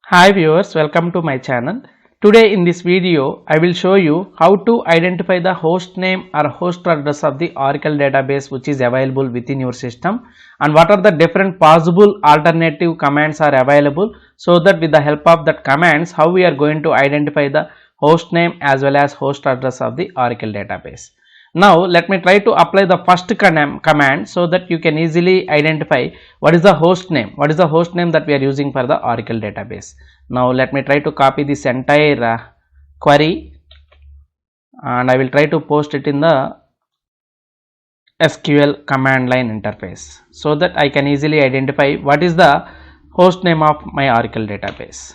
Hi viewers, welcome to my channel. Today in this video, I will show you how to identify the host name or host address of the Oracle database which is available within your system, and what are the different possible alternative commands are available, so that with the help of that commands how we are going to identify the host name as well as host address of the Oracle database. Now let me try to apply the first command so that you can easily identify what is the host name, that we are using for the Oracle database. Now let me try to copy this entire query, and I will try to post it in the SQL command line interface so that I can easily identify what is the host name of my Oracle database.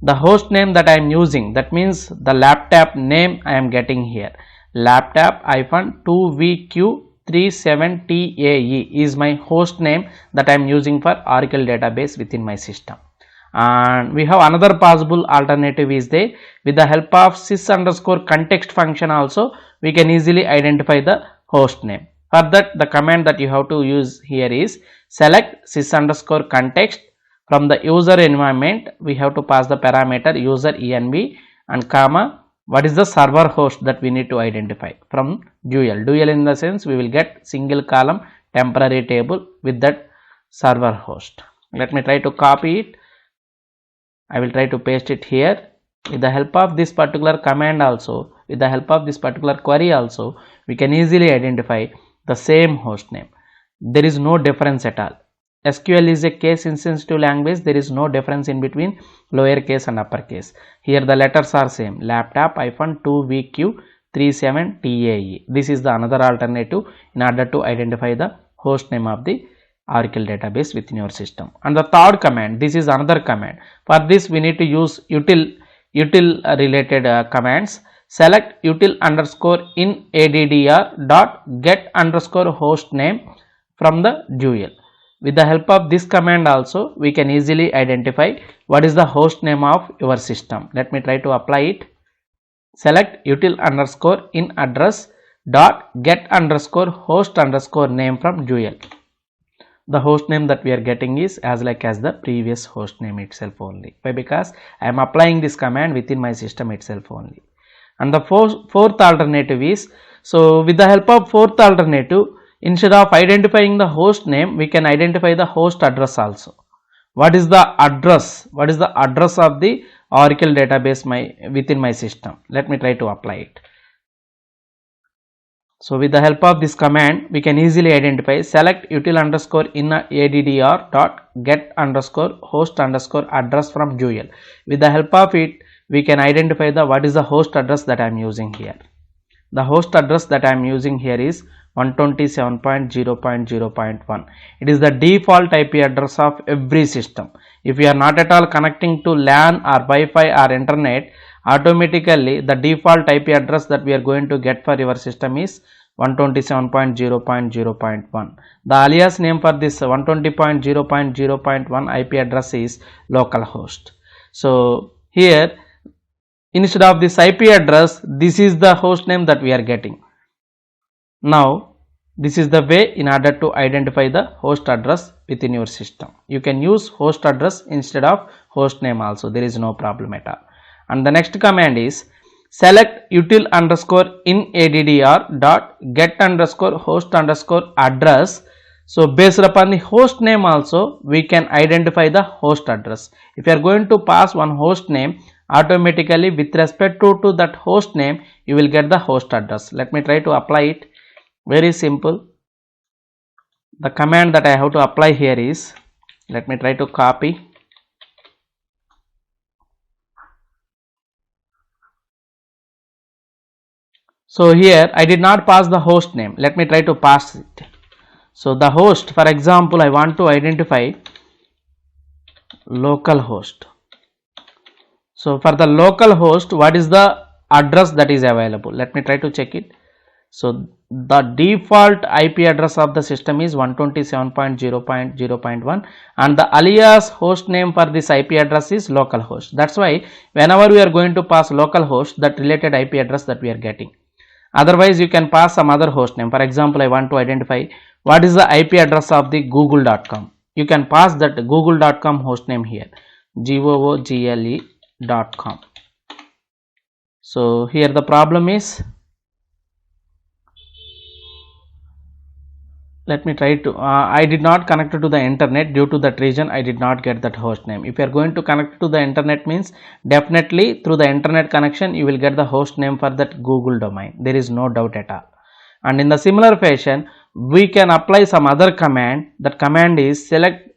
The host name that I am using, that means the laptop name I am getting here, laptop-2vq37tae is my host name that I am using for Oracle database within my system. And we have another possible alternative is there. With the help of sys_context function also we can easily identify the host name. For that, the command that you have to use here is select sys_context. From the user environment we have to pass the parameter user env and comma what is the server host that we need to identify from dual. In the sense we will get single column temporary table with that server host. Let me try to copy it. I will try to paste it here. With the help of this particular command also, with the help of this particular query also, we can easily identify the same host name. There is no difference at all. SQL is a case insensitive language. There is no difference in between lowercase and uppercase. Here the letters are same, laptop-2vq37tae. This is the another alternative in order to identify the host name of the Oracle database within your system. And the third command, this is another command. For this we need to use util related commands. Select util_in addr.get_host name from the dual. With the help of this command also we can easily identify what is the host name of your system. Let me try to apply it. Select util_in address.get_host_ name from dual. The host name that we are getting is as like as the previous host name itself only. Why? Because I am applying this command within my system itself only. And the fourth alternative is, so with the help of fourth alternative, instead of identifying the host name we can identify the host address also. What is the address? What is the address of the Oracle database within my system? Let me try to apply it. So with the help of this command we can easily identify. Select util_in addr.get_host_address from dual. With the help of it we can identify the what is the host address that I am using here. The host address that I am using here is 127.0.0.1. It is the default IP address of every system. If you are not at all connecting to LAN or Wi-Fi or internet, automatically the default IP address that we are going to get for your system is 127.0.0.1. The alias name for this 120.0.0.1 IP address is localhost. So here instead of this IP address, this is the host name that we are getting. Now this is the way in order to identify the host address within your system. You can use host address instead of host name also, there is no problem at all. And the next command is select util_in addr.get_host_address. So based upon the host name also we can identify the host address. If you are going to pass one host name, automatically with respect to that host name you will get the host address. Let me try to apply it. Very simple. The command that I have to apply here is, let me try to copy. So here I did not pass the host name. Let me try to pass it. So the host, for example, I want to identify localhost. So for the localhost, what is the address that is available? Let me try to check it. So the default IP address of the system is 127.0.0.1 and the alias host name for this IP address is localhost. That's why whenever we are going to pass localhost, that related IP address that we are getting. Otherwise you can pass some other host name. For example, I want to identify what is the IP address of the google.com. You can pass that google.com host name here. google.com. So here the problem is, let me try to I did not connect to the internet, due to that reason I did not get that host name. If you are going to connect to the internet, means definitely through the internet connection you will get the host name for that Google domain. There is no doubt at all. And in the similar fashion, we can apply some other command. That command is select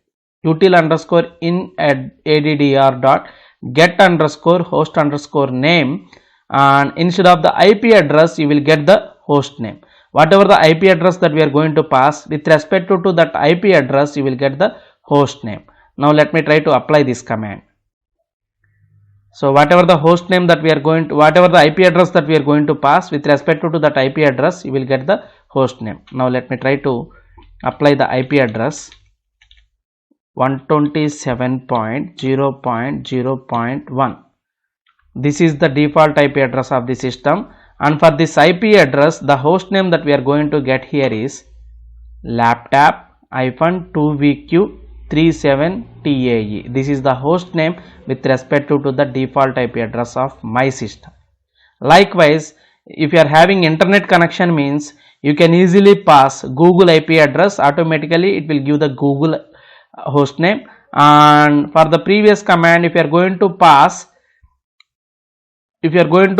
util underscore in addr dot get underscore host underscore name, and instead of the IP address you will get the host name. Whatever the IP address that we are going to pass, with respect to that IP address you will get the host name. Now let me try to apply this command. So whatever the host name that we are going to, whatever the IP address that we are going to pass, with respect to that IP address you will get the host name. Now let me try to apply the IP address 127.0.0.1. This is the default IP address of the system, and for this IP address the host name that we are going to get here is laptop-2vq37tae. This is the host name with respect to the default IP address of my system. Likewise, if you are having internet connection, means you can easily pass Google IP address, automatically it will give the Google host name. And for the previous command, if you are going to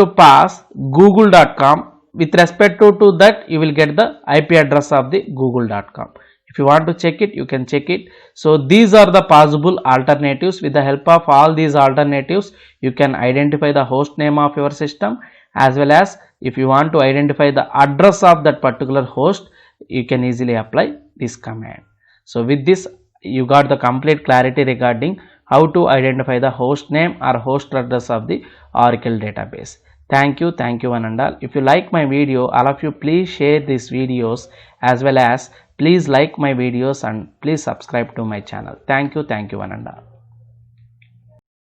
pass google.com, with respect to that you will get the IP address of the google.com. If you want to check it, you can check it. So these are the possible alternatives. With the help of all these alternatives you can identify the host name of your system, as well as if you want to identify the address of that particular host, you can easily apply this command. So with this you got the complete clarity regarding how to identify the host name or host address of the Oracle database. Thank you one and all. If you like my video, all of you please share these videos, as well as please like my videos and please subscribe to my channel. Thank you one and all.